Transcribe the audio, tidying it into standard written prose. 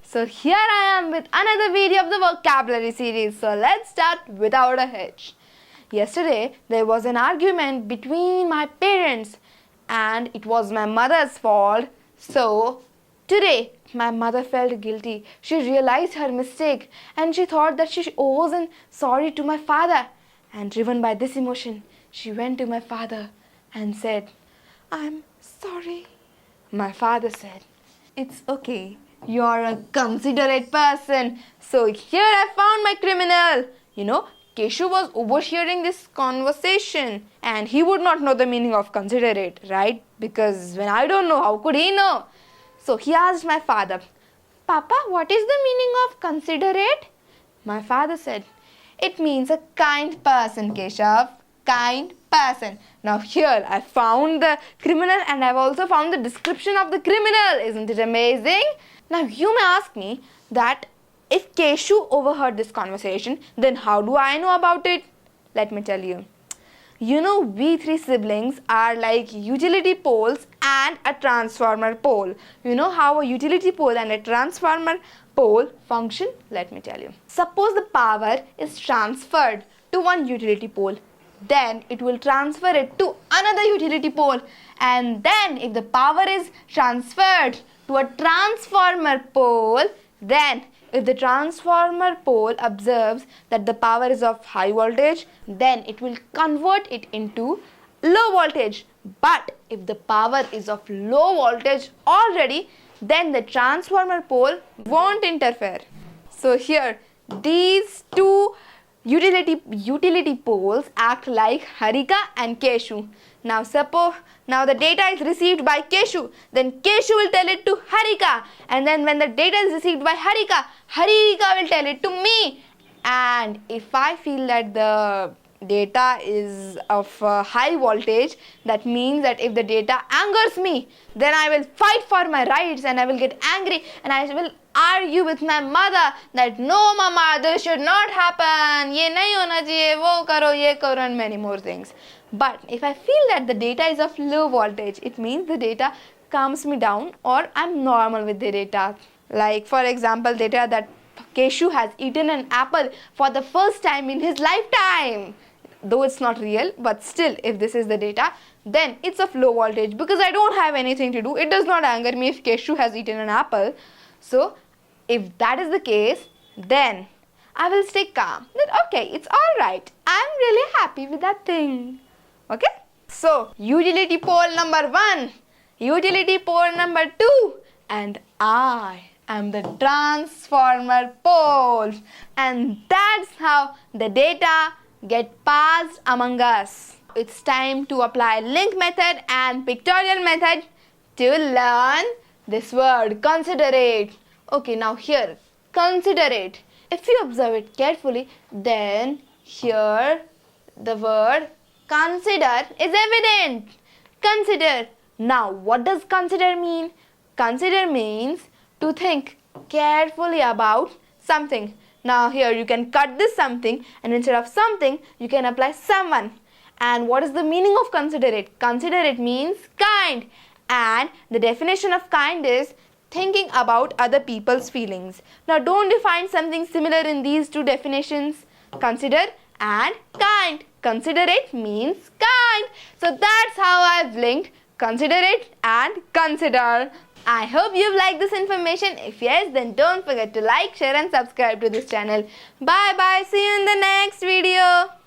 So here I am with another video of the vocabulary series. So let's start without a hitch. Yesterday there was an argument between my parents and it was my mother's fault. So today my mother felt guilty. She realized her mistake and she thought that she wasn't sorry to my father. And driven by this emotion, she went to my father and said, "I'm sorry." My father said, "It's okay. You're a considerate person." So here I found my criminal. Keshu was overhearing this conversation and he would not know the meaning of considerate, right? Because when I don't know, how could he know? So he asked my father, "Papa, what is the meaning of considerate?" My father said, "It means a kind person, Keshav. Kind person." Now here I found the criminal and I've also found the description of the criminal. Isn't it amazing? Now you may ask me that if Keshu overheard this conversation, then how do I know about it? Let me tell you. We three siblings are like utility poles and a transformer pole. You know how a utility pole and a transformer pole function? Let me tell you. Suppose the power is transferred to one utility pole. Then it will transfer it to another utility pole. And then if the power is transferred to a transformer pole, then if the transformer pole observes that the power is of high voltage, then it will convert it into low voltage. But if the power is of low voltage already, then the transformer pole won't interfere. So here, these two utility poles act like Harika and Keshu. Now suppose the data is received by Keshu, then Keshu will tell it to Harika, and then when the data is received by Harika, Harika will tell it to me. And if I feel that the data is of high voltage, that means that if the data angers me, then I will fight for my rights and I will get angry and I will argue with my mother that no mama, this should not happen, ye nahi hona chahiye, wo karo, ye karo, and many more things. But if I feel that the data is of low voltage, it means the data calms me down or I'm normal with the data. Like for example, data that Keshu has eaten an apple for the first time in his lifetime. Though it's not real, but still if this is the data, then it's of low voltage because I don't have anything to do. It does not anger me if Keshu has eaten an apple. So if that is the case, then I will stay calm. That okay, it's alright. I'm really happy with that thing. Okay? So utility pole number 1, utility pole number 2, and I am the transformer pole. And that's how the data get passed among us. It's time to apply link method and pictorial method to learn this word considerate. Okay, now here considerate. If you observe it carefully, then here the word consider is evident. Consider. Now what does consider mean? Consider means to think carefully about something. Now here you can cut this something and instead of something you can apply someone. And what is the meaning of considerate? Considerate means kind, and the definition of kind is thinking about other people's feelings. Now don't you find something similar in these two definitions? Consider and kind. Considerate means kind. So that's how I've linked considerate and consider. I hope you've liked this information. If yes, then don't forget to like, share and subscribe to this channel. Bye bye. See you